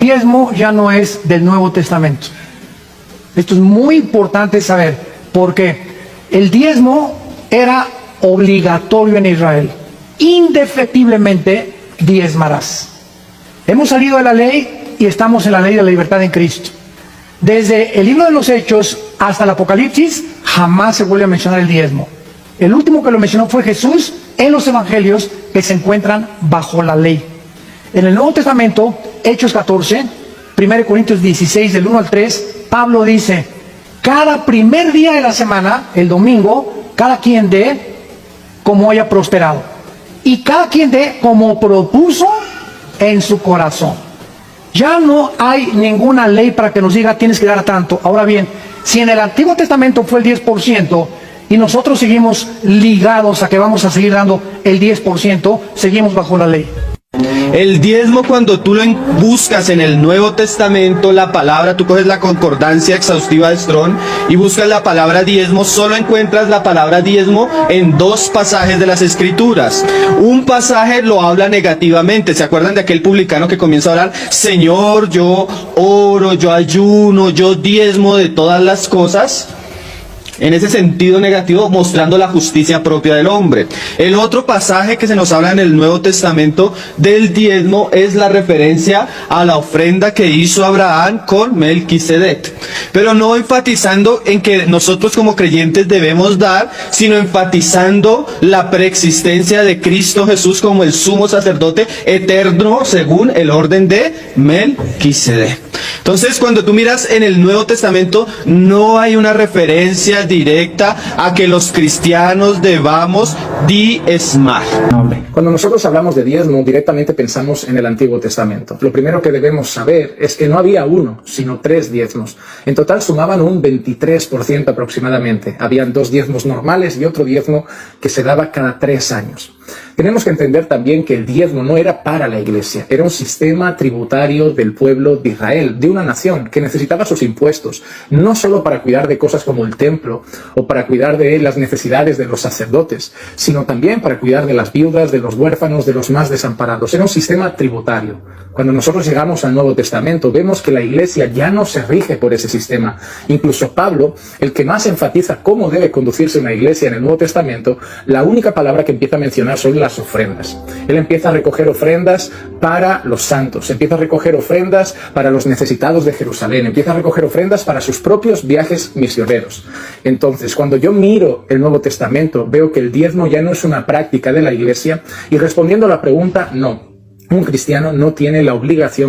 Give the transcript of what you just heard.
diezmo ya no es del Nuevo Testamento. Esto es muy importante saber, porque el diezmo era obligatorio en Israel. Indefectiblemente diezmarás. Hemos salido de la ley y estamos en la ley de la libertad en Cristo. Desde el libro de los Hechos hasta el Apocalipsis jamás se vuelve a mencionar el diezmo. El último que lo mencionó fue Jesús en los evangelios, que se encuentran bajo la ley. En el Nuevo Testamento, Hechos 14, 1 Corintios 16, del 1 al 3, Pablo dice: cada primer día de la semana, el domingo, cada quien dé como haya prosperado, y cada quien dé como propuso en su corazón. Ya no hay ninguna ley para que nos diga tienes que dar tanto. Ahora bien, si en el Antiguo Testamento fue el 10%, y nosotros seguimos ligados a que vamos a seguir dando el 10%, seguimos bajo la ley. El diezmo, cuando tú lo buscas en el Nuevo Testamento, la palabra, tú coges la concordancia exhaustiva de Strong y buscas la palabra diezmo, solo encuentras la palabra diezmo en 2 pasajes de las Escrituras. Un pasaje lo habla negativamente. ¿Se acuerdan de aquel publicano que comienza a hablar: Señor, yo oro, yo ayuno, yo diezmo de todas las cosas? En ese sentido negativo, mostrando la justicia propia del hombre. El otro pasaje que se nos habla en el Nuevo Testamento del diezmo es la referencia a la ofrenda que hizo Abraham con Melquisedec. Pero no enfatizando en que nosotros como creyentes debemos dar, sino enfatizando la preexistencia de Cristo Jesús como el sumo sacerdote eterno según el orden de Melquisedec. Entonces, cuando tú miras en el Nuevo Testamento, no hay una referencia directa a que los cristianos debamos diezmar. Cuando nosotros hablamos de diezmo, directamente pensamos en el Antiguo Testamento. Lo primero que debemos saber es que no había uno, sino 3 diezmos. En total sumaban un 23% aproximadamente. Habían 2 diezmos normales y otro diezmo que se daba cada 3 años. Tenemos que entender también que el diezmo no era para la iglesia, era un sistema tributario del pueblo de Israel, de una nación que necesitaba sus impuestos, no solo para cuidar de cosas como el templo o para cuidar de las necesidades de los sacerdotes, sino también para cuidar de las viudas, de los huérfanos, de los más desamparados. Era un sistema tributario. Cuando nosotros llegamos al Nuevo Testamento, vemos que la iglesia ya no se rige por ese sistema. Incluso Pablo, el que más enfatiza cómo debe conducirse una iglesia en el Nuevo Testamento, la única palabra que empieza a mencionar son las ofrendas. Él empieza a recoger ofrendas para los santos, empieza a recoger ofrendas para los necesitados de Jerusalén, empieza a recoger ofrendas para sus propios viajes misioneros. Entonces, cuando yo miro el Nuevo Testamento, veo que el diezmo ya no es una práctica de la iglesia, y respondiendo a la pregunta, no. Un cristiano no tiene la obligación